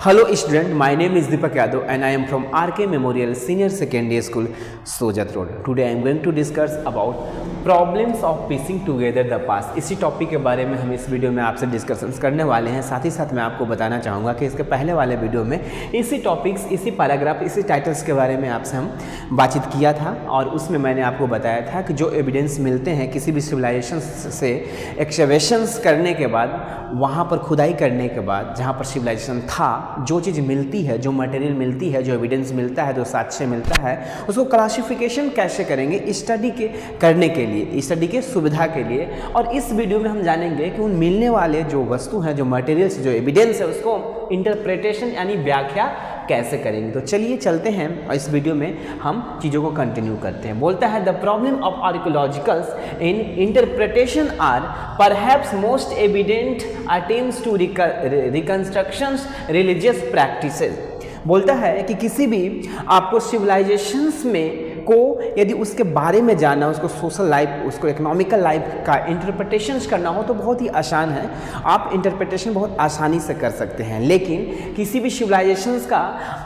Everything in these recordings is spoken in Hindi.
Hello student, my name is Deepak Yadav and I am from RK Memorial Senior Secondary School, Sojat Road. Today I am going to discuss about problems of piecing together the past. इसी टॉपिक के बारे में हम इस वीडियो में आपसे डिस्कशंस करने वाले हैं। साथ ही साथ मैं आपको बताना चाहूँगा कि इसके पहले वाले वीडियो में इसी टॉपिक्स, इसी पैराग्राफ, इसी टाइटल्स के बारे में आपसे हम बातचीत किया था और उसमें मैंने आपको बताया था कि जो एविडेंस मिलते हैं किसी भी सिविलाइजेशन से एक्सकवेशंस करने के बाद, वहाँ पर खुदाई करने के बाद जहाँ पर सिविलाइजेशन था, जो चीज़ मिलती है, जो मटेरियल मिलती है, जो एविडेंस मिलता है, जो साक्ष्य मिलता है, उसको क्लासिफिकेशन कैसे करेंगे स्टडी के करने के लिए, स्टडी के सुविधा के लिए। और इस वीडियो में हम जानेंगे कि उन मिलने वाले जो वस्तु हैं, जो मटेरियल्स, जो एविडेंस है, उसको इंटरप्रिटेशन यानी व्याख्या कैसे करेंगे। तो चलिए चलते हैं और इस वीडियो में हम चीज़ों को कंटिन्यू करते हैं। बोलता है the problem of archaeologicals in interpretation are perhaps most evident attempts to reconstructions religious practices. बोलता है कि किसी भी आपको सिविलाइजेशंस में को यदि उसके बारे में जानना, उसको सोशल लाइफ, उसको इकोनॉमिकल लाइफ का इंटरप्रिटेशंस करना हो तो बहुत ही आसान है। आप इंटरप्रिटेशन बहुत आसानी से कर सकते हैं। लेकिन किसी भी सिविलाइजेशंस का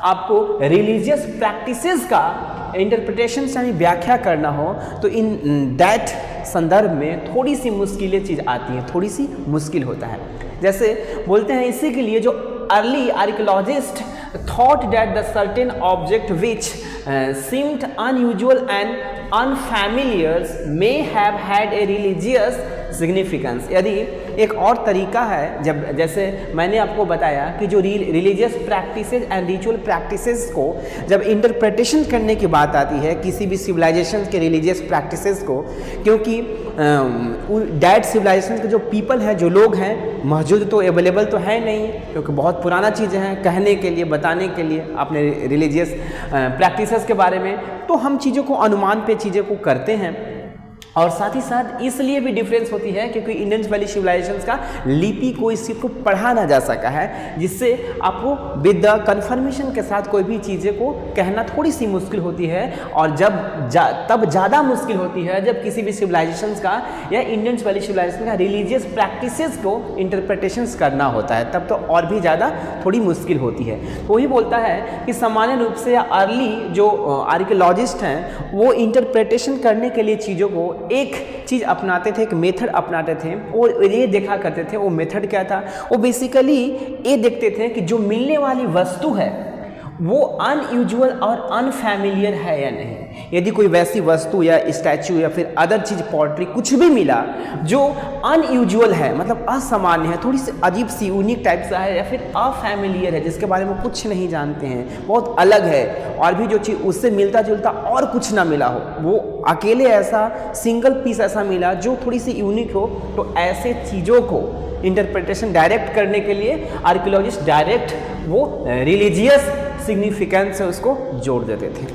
आपको रिलीजियस प्रैक्टिसेस का इंटरप्रिटेशन यानी व्याख्या करना हो तो इन दैट संदर्भ में थोड़ी सी मुश्किलें चीज़ आती हैं, थोड़ी सी मुश्किल होता है। जैसे बोलते हैं इसी के लिए जो early archaeologist thought that the certain object which seemed unusual and unfamiliar may have had a religious significance। यदि एक और तरीका है, जब जैसे मैंने आपको बताया कि जो religious practices and ritual practices को जब इंटरप्रिटेशन करने की बात आती है किसी भी सिविलाइजेशन के रिलीजियस प्रैक्टिसेस को, क्योंकि डेड सिविलाइजेशन के जो पीपल हैं, जो लोग हैं, मौजूद तो अवेलेबल तो है नहीं, क्योंकि बहुत पुराना चीज़ें हैं कहने के लिए, बताने के लिए अपने रिलीजियस प्रैक्टिसेस के बारे में, तो हम चीज़ों को अनुमान पे चीज़ों को करते हैं। और साथ ही साथ इसलिए भी डिफरेंस होती है क्योंकि इंडस वैली सिविलाइजेशंस का लिपि को, इस को पढ़ा ना जा सका है, जिससे आपको विद द कन्फर्मेशन के साथ कोई भी चीज़ें को कहना थोड़ी सी मुश्किल होती है। और तब ज़्यादा मुश्किल होती है जब किसी भी सिविलाइजेशंस का या इंडस वैली सिविलाइजेशन का रिलीजियस प्रैक्टिसेस को इंटरप्रिटेशंस करना होता है, तब तो और भी ज़्यादा थोड़ी मुश्किल होती है। तो वही बोलता है कि सामान्य रूप से अर्ली जो आर्कियोलॉजिस्ट हैं वो इंटरप्रिटेशन करने के लिए चीज़ों को एक चीज़ अपनाते थे, एक मेथड अपनाते थे। वो ये देखा करते थे, वो मेथड क्या था, वो बेसिकली ये देखते थे कि जो मिलने वाली वस्तु है वो अनयूजुअल और अनफैमिलियर है या नहीं। यदि कोई वैसी वस्तु या स्टैचू या फिर अदर चीज़, पोर्ट्री, कुछ भी मिला जो अनयूजुअल है, मतलब असामान्य है, थोड़ी सी अजीब सी यूनिक टाइप सा है, या फिर अफैमिलियर है, जिसके बारे में कुछ नहीं जानते हैं, बहुत अलग है, और भी जो चीज़ उससे मिलता जुलता और कुछ ना मिला हो, वो अकेले ऐसा सिंगल पीस ऐसा मिला जो थोड़ी सी यूनिक हो, तो ऐसे चीज़ों को इंटरप्रिटेशन डायरेक्ट करने के लिए आर्कियोलॉजिस्ट डायरेक्ट वो रिलीजियस सिग्निफिकेंस से उसको जोड़ देते थे।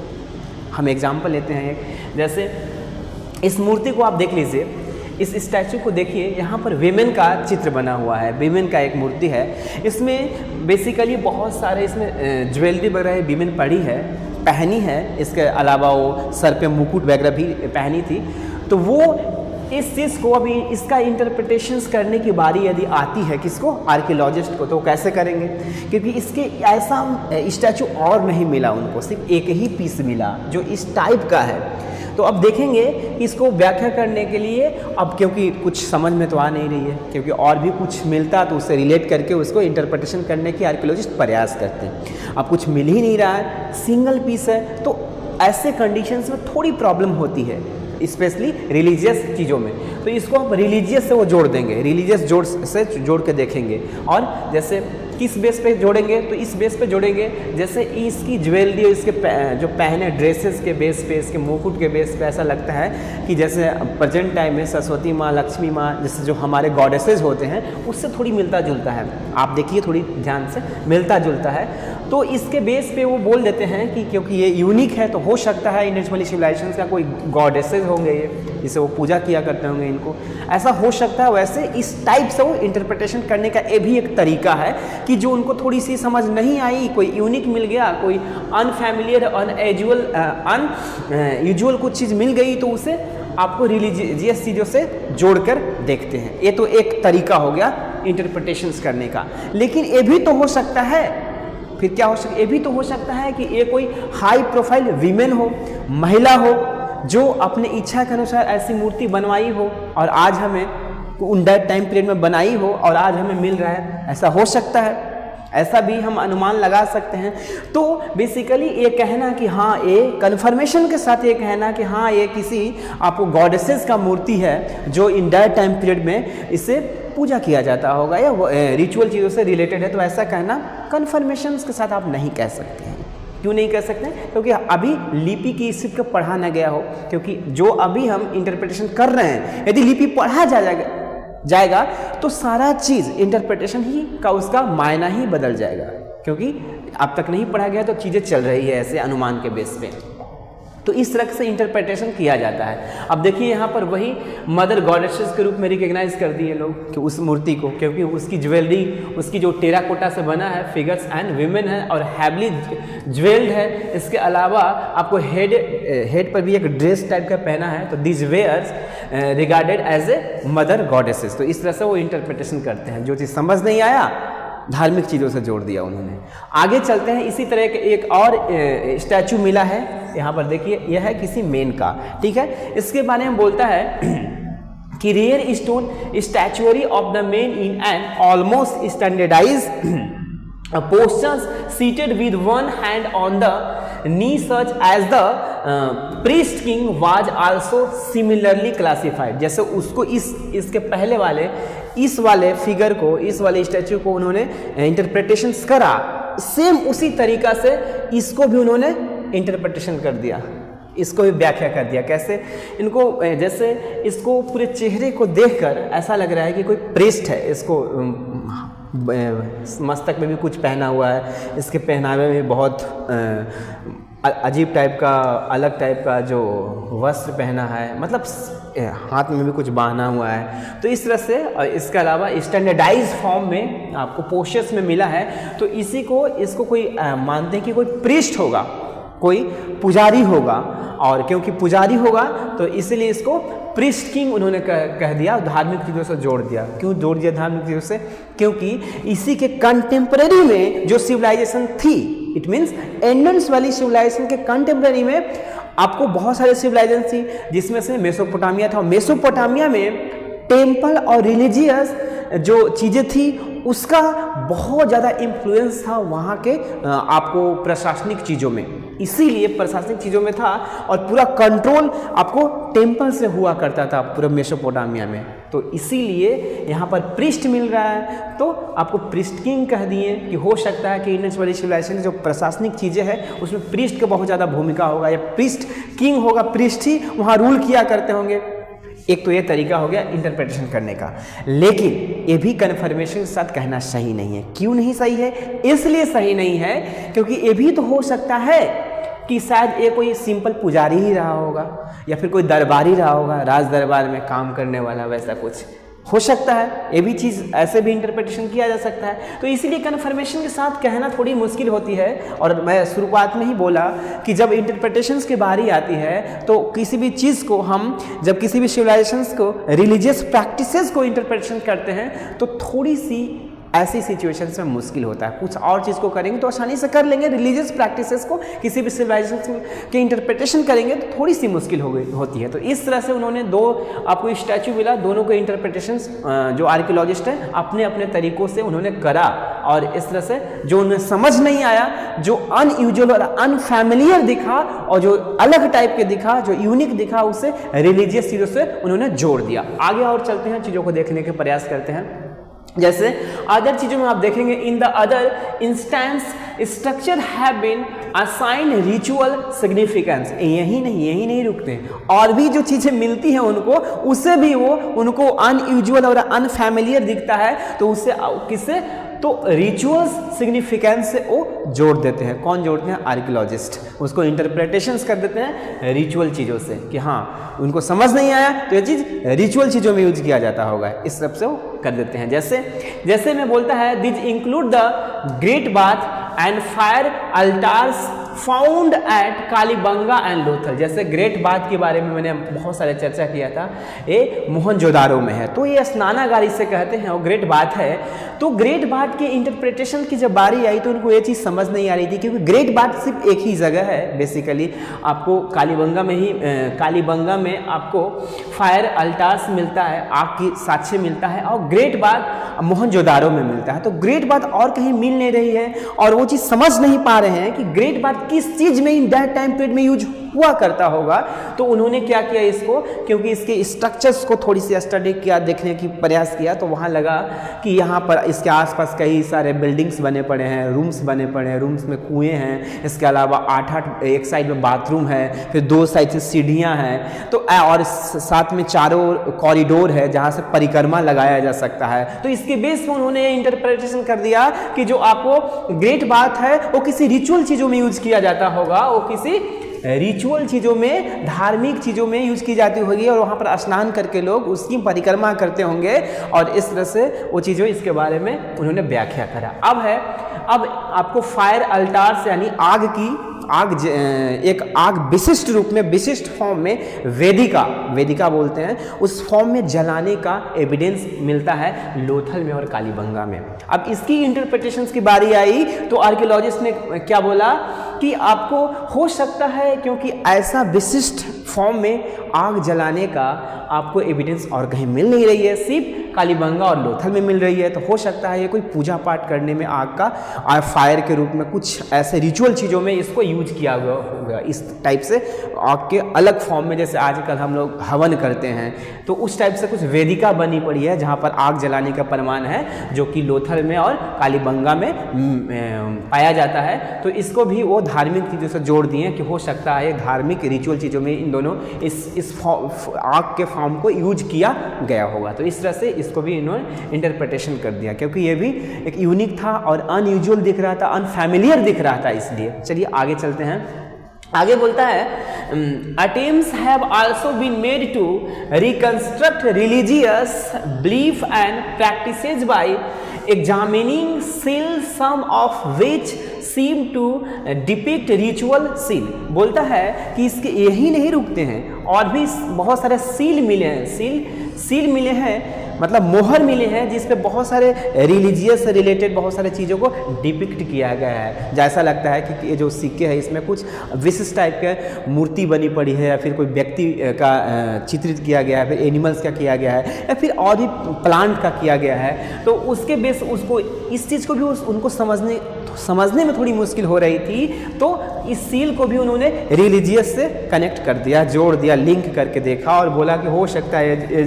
हम एग्जाम्पल लेते हैं एक, जैसे इस मूर्ति को आप देख लीजिए, इस स्टैचू को देखिए, यहाँ पर वीमेन का चित्र बना हुआ है, वीमेन का एक मूर्ति है। इसमें बेसिकली बहुत सारे इसमें ज्वेलरी वगैरह वीमेन पहनी है, इसके अलावा वो सर पे मुकुट वगैरह भी पहनी थी। तो वो इस चीज़ को, अभी इसका इंटरप्रिटेशंस करने की बारी यदि आती है किसको, आर्कियोलॉजिस्ट को, तो कैसे करेंगे, क्योंकि इसके ऐसा स्टैचू और नहीं मिला उनको, सिर्फ एक ही पीस मिला जो इस टाइप का है। तो अब देखेंगे इसको व्याख्या करने के लिए, अब क्योंकि कुछ समझ में तो आ नहीं रही है, क्योंकि और भी कुछ मिलता तो उससे रिलेट करके उसको इंटरप्रिटेशन करने की आर्कियोलॉजिस्ट प्रयास करते हैं। अब कुछ मिल ही नहीं रहा है, सिंगल पीस है, तो ऐसे कंडीशंस में थोड़ी प्रॉब्लम होती है, स्पेशली रिलीजियस चीज़ों में। तो इसको आप रिलीजियस से वो जोड़ देंगे, रिलीजियस जोड़ के देखेंगे। और जैसे किस बेस पे जोड़ेंगे, तो इस बेस पे जोड़ेंगे, जैसे इसकी ज्वेलरी, इसके जो पहने ड्रेसेस के बेस पे, इसके मुकुट के बेस पे ऐसा लगता है कि जैसे प्रेजेंट टाइम में सरस्वती माँ, लक्ष्मी माँ, जैसे जो हमारे गॉडेसेस होते हैं उससे थोड़ी मिलता जुलता है। आप देखिए थोड़ी ध्यान से, मिलता जुलता है। तो इसके बेस पे वो बोल देते हैं कि क्योंकि ये यूनिक है तो हो सकता है इंडस वैली सिविलाइजेशन का कोई गॉडेसेस होंगे, ये जिसे वो पूजा किया करते होंगे, इनको ऐसा हो सकता है। वैसे इस टाइप से वो इंटरप्रिटेशन करने का ये भी एक तरीका है कि जो उनको थोड़ी सी समझ नहीं आई, कोई यूनिक मिल गया, कोई अनफैमिलियर, अनयूजुअल कुछ चीज़ मिल गई, तो उसे आपको रिलीजियस चीज़ों से जोड़कर देखते हैं। ये तो एक तरीका हो गया इंटरप्रिटेशंस करने का। लेकिन ये भी तो हो सकता है फिर क्या हो सकता, ये भी तो हो सकता है कि ये कोई हाई प्रोफाइल वीमेन हो, महिला हो, जो अपने इच्छा के अनुसार ऐसी मूर्ति बनवाई हो और आज हमें उन दैट टाइम पीरियड में बनाई हो और आज हमें मिल रहा है, ऐसा हो सकता है, ऐसा भी हम अनुमान लगा सकते हैं। तो बेसिकली ये कहना कि हाँ, ये कन्फर्मेशन के साथ ये कहना कि हाँ ये किसी आपको गॉडेसेस का मूर्ति है जो इन दैट टाइम पीरियड में इसे पूजा किया जाता होगा या रिचुअल चीज़ों से रिलेटेड है, तो ऐसा कहना कन्फर्मेशन के साथ आप नहीं कह सकते हैं। क्यों नहीं कह सकते? क्योंकि अभी लिपि की स्थिति को पढ़ा न गया हो, क्योंकि जो अभी हम इंटरप्रिटेशन कर रहे हैं, यदि लिपि पढ़ा जाएगा तो सारा चीज़ इंटरप्रिटेशन ही का उसका मायना ही बदल जाएगा, क्योंकि अब तक नहीं पढ़ा गया तो चीज़ें चल रही है ऐसे अनुमान के बेस पे, तो इस तरह से इंटरप्रिटेशन किया जाता है। अब देखिए यहाँ पर वही मदर गॉडेसेस के रूप में रिकग्नाइज कर दिए लोग कि उस मूर्ति को, क्योंकि उसकी ज्वेलरी, उसकी जो टेराकोटा से बना है, फिगर्स एंड विमेन है और हैवली ज्वेल्ड है। इसके अलावा आपको हेड पर भी एक ड्रेस टाइप का पहना है, तो this wears regarded as a mother goddesses. तो इस तरह से वो इंटरप्रिटेशन करते हैं। जो चीज़ समझ नहीं आया, धार्मिक चीज़ों से जोड़ दिया उन्होंने। आगे चलते हैं, इसी तरह के एक और स्टैचू मिला है यहाँ पर, देखिए यह है किसी मेन का, ठीक है। इसके बारे में बोलता है कि rare stone statuary of the men in an almost standardised postures seated with one hand on the knee such as the priest king was also similarly classified। जैसे उसको इसके पहले वाले इस वाले फिगर को, इस वाले स्टैचू को उन्होंने इंटरप्रिटेशंस करा, सेम उसी तरीका से इसको भी उन्होंने इंटरप्रिटेशन कर दिया, इसको भी व्याख्या कर दिया। कैसे? इनको जैसे इसको पूरे चेहरे को देखकर ऐसा लग रहा है कि कोई प्रीस्ट है, इसको मस्तक में भी कुछ पहना हुआ है, इसके पहनावे में बहुत अजीब टाइप का, अलग टाइप का जो वस्त्र पहना है, मतलब हाथ में भी कुछ बांधा हुआ है। तो इस तरह से, और इसके अलावा स्टैंडर्डाइज फॉर्म में आपको पोस्चर्स में मिला है। तो इसको कोई मानते हैं कि कोई प्रीस्ट होगा, कोई पुजारी होगा, और क्योंकि पुजारी होगा तो इसलिए इसको प्रीस्ट किंग उन्होंने कह दिया, धार्मिक चीज़ों से जोड़ दिया। क्यों जोड़ दिया धार्मिक चीज़ों से? क्योंकि इसी के कंटेम्पररी में जो सिविलाइजेशन थी, इट मीन्स इंडस वाली सिविलाइजेशन के कंटेम्पररी में आपको बहुत सारे सिविलाइजेशन थी, जिसमें से मेसोपोटामिया था। मेसोपोटामिया में टेम्पल और रिलीजियस जो चीज़ें थी उसका बहुत ज़्यादा इन्फ्लुएंस था वहाँ के आपको प्रशासनिक चीज़ों में, इसीलिए प्रशासनिक चीज़ों में था और पूरा कंट्रोल आपको टेम्पल से हुआ करता था पूरा मेसोपोटामिया में। तो इसीलिए यहाँ पर प्रीस्ट मिल रहा है, तो आपको प्रीस्ट किंग कह दिए कि हो सकता है कि इंडस वाली सिविलाइजेशन जो प्रशासनिक चीज़ें हैं उसमें प्रीस्ट की बहुत ज़्यादा भूमिका होगा, या प्रीस्ट किंग होगा, प्रीस्ट ही वहाँ रूल किया करते होंगे। एक तो ये तरीका हो गया इंटरप्रिटेशन करने का, लेकिन ये भी कन्फर्मेशन के साथ कहना सही नहीं है। क्यों नहीं सही है? इसलिए सही नहीं है क्योंकि ये भी तो हो सकता है कि शायद ये कोई सिंपल पुजारी ही रहा होगा, या फिर कोई दरबारी रहा होगा, राज दरबार में काम करने वाला, वैसा कुछ हो सकता है। ये भी चीज़ ऐसे भी इंटरप्रिटेशन किया जा सकता है। तो इसीलिए कन्फर्मेशन के साथ कहना थोड़ी मुश्किल होती है। और मैं शुरुआत में ही बोला कि जब इंटरप्रिटेशंस की बारी आती है तो किसी भी चीज़ को हम, जब किसी भी सिविलाइजेशंस को, रिलीजियस प्रैक्टिसेस को इंटरप्रिटेशन करते हैं तो थोड़ी सी ऐसी सिचुएशंस में मुश्किल होता है। कुछ और चीज़ को करेंगे तो आसानी से कर लेंगे, रिलीजियस प्रैक्टिसेस को किसी भी सिविलाइजेशन के इंटरप्रिटेशन करेंगे तो थोड़ी सी मुश्किल होती है। तो इस तरह से उन्होंने दो आपको स्टैचू मिला, दोनों के इंटरप्रिटेशन जो आर्कियोलॉजिस्ट हैं अपने अपने तरीक़ों से उन्होंने करा, और इस तरह से जो उन्हें समझ नहीं आया, जो अनयूजुअल और अनफैमिलियर दिखा और जो अलग टाइप के दिखा, जो यूनिक दिखा, उसे रिलीजियस चीज़ों से उन्होंने जोड़ दिया। आगे और चलते हैं, चीज़ों को देखने के प्रयास करते हैं। जैसे अदर चीज़ों में आप देखेंगे, in the other instance structure have been assign ritual significance. यही नहीं रुकते, और भी जो चीज़ें मिलती हैं उनको, उससे भी वो उनको अनयूजुअल और अनफैमिलियर दिखता है, तो उससे किससे, तो रिचुअल्स सिग्निफिकेंस से वो जोड़ देते हैं। कौन जोड़ते हैं? आर्कियोलॉजिस्ट। उसको इंटरप्रिटेशंस कर देते हैं रिचुअल चीज़ों से, कि हाँ उनको समझ नहीं आया तो ये चीज़ रिचुअल चीज़ों में यूज किया जाता होगा, इस तरफ से वो कर देते हैं। जैसे में बोलता है, this include the great bath and fire altars found at Kalibangan and Lothal. जैसे ग्रेट बाथ के बारे में मैंने बहुत सारे चर्चा किया था, ये मोहनजोदारो में है, तो ये स्नानागार इसे कहते हैं और ग्रेट बाथ है। तो ग्रेट बाथ के इंटरप्रिटेशन की जब बारी आई तो उनको ये चीज़ समझ नहीं आ रही थी, क्योंकि ग्रेट बाथ सिर्फ एक ही जगह है बेसिकली, आपको कालीबंगा में ही कालीबंगा में आपको फायर अल्टार्स मिलता है, आग की साक्ष्य मिलता है, और ग्रेट बाथ मोहनजोदारो में मिलता है। तो ग्रेट बाथ और कहीं मिल नहीं रही है और वो चीज़ समझ नहीं पा रहे हैं कि ग्रेट बाथ किस चीज़ में इन दैट टाइम पीरियड में यूज हुआ करता होगा। तो उन्होंने क्या किया इसको, क्योंकि इसके स्ट्रक्चर्स को थोड़ी सी स्टडी किया, देखने की प्रयास किया, तो वहाँ लगा कि यहाँ पर इसके आसपास कई सारे बिल्डिंग्स बने पड़े हैं, रूम्स बने पड़े हैं, रूम्स में कुएँ हैं, इसके अलावा 8 एक साइड में बाथरूम है, फिर 2 साइड से सीढ़ियाँ हैं, तो और साथ में चारों कॉरिडोर है जहाँ से परिक्रमा लगाया जा सकता है। तो इसके बेस पर उन्होंने इंटरप्रिटेशन कर दिया कि जो आपको ग्रेट बाथ है वो किसी रिचुअल चीज़ों में यूज किया जाता होगा, वो किसी रिचुअल चीज़ों में, धार्मिक चीज़ों में यूज की जाती होगी, और वहाँ पर स्नान करके लोग उसकी परिक्रमा करते होंगे, और इस तरह से वो चीज़ों इसके बारे में उन्होंने व्याख्या करा। अब आपको फायर अल्टार्स यानी एक आग विशिष्ट रूप में, विशिष्ट फॉर्म में वेदिका बोलते हैं, उस फॉर्म में जलाने का एविडेंस मिलता है लोथल में और कालीबंगा में। अब इसकी इंटरप्रिटेशंस की बारी आई तो आर्कियोलॉजिस्ट ने क्या बोला कि आपको हो सकता है, क्योंकि ऐसा विशिष्ट फॉर्म में आग जलाने का आपको एविडेंस और कहीं मिल नहीं रही है, सिर्फ कालीबंगा और लोथल में मिल रही है, तो हो सकता है ये कोई पूजा पाठ करने में आग का फायर के रूप में कुछ ऐसे रिचुअल चीज़ों में इसको यूज किया गया होगा, इस टाइप से आग के अलग फॉर्म में, जैसे आजकल हम लोग हवन करते हैं, तो उस टाइप से कुछ वेदिका बनी पड़ी है जहाँ पर आग जलाने का प्रमाण है, जो कि लोथल में और कालीबंगा में पाया जाता है। तो इसको भी वो धार्मिक चीज़ों से जोड़ दिए कि हो सकता है धार्मिक रिचुअल चीज़ों में इन दोनों इस आग के फॉर्म को यूज किया गया होगा। तो इस तरह से इसको भी इन्होंने इंटरप्रिटेशन कर दिया, क्योंकि ये भी एक यूनिक था और अनयूजुअल दिख रहा था, अनफैमिलियर दिख रहा था, इसलिए। चलिए आगे चलते हैं। आगे बोलता है attempts have also been made to reconstruct religious belief and practices by examining seal, some of which seem to depict ritual seal. बोलता है कि इसके यही नहीं रुकते हैं, और भी बहुत सारे सील मिले हैं, सील मिले हैं, मतलब मोहर मिले हैं, जिस पे बहुत सारे रिलीजियस से रिलेटेड बहुत सारे चीज़ों को डिपिक्ट किया गया है। जैसा लगता है कि ये जो सिक्के हैं इसमें कुछ विशिष्ट टाइप के मूर्ति बनी पड़ी है, या फिर कोई व्यक्ति का चित्रित किया गया है, फिर एनिमल्स का किया गया है, या फिर और भी प्लांट का किया गया है। तो उसके बेस उसको इस चीज़ को भी उनको समझने में थोड़ी मुश्किल हो रही थी, तो इस सील को भी उन्होंने रिलीजियस से कनेक्ट कर दिया, जोड़ दिया, लिंक करके देखा और बोला कि हो सकता है ये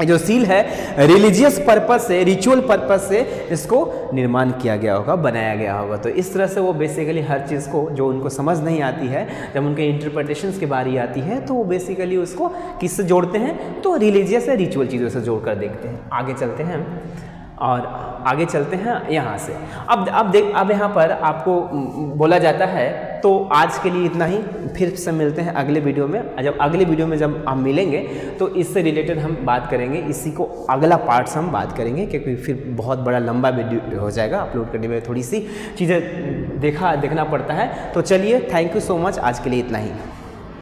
जो सील है रिलीजियस पर्पस से, रिचुअल पर्पस से इसको निर्माण किया गया होगा, बनाया गया होगा। तो इस तरह से वो बेसिकली हर चीज़ को जो उनको समझ नहीं आती है, जब उनके इंटरप्रिटेशंस की बारी आती है, तो वो बेसिकली उसको किससे जोड़ते हैं, तो रिलीजियस या रिचुअल चीज़ों से जोड़कर देखते हैं। आगे चलते हैं और आगे चलते हैं यहाँ से। अब यहाँ पर आपको बोला जाता है, तो आज के लिए इतना ही, फिर से मिलते हैं अगले वीडियो में। जब अगले वीडियो में जब हम मिलेंगे तो इससे रिलेटेड हम बात करेंगे, इसी को अगला पार्ट से हम बात करेंगे, क्योंकि फिर बहुत बड़ा लंबा वीडियो हो जाएगा, अपलोड करने में थोड़ी सी चीज़ें देखना पड़ता है। तो चलिए, थैंक यू सो मच, आज के लिए इतना ही।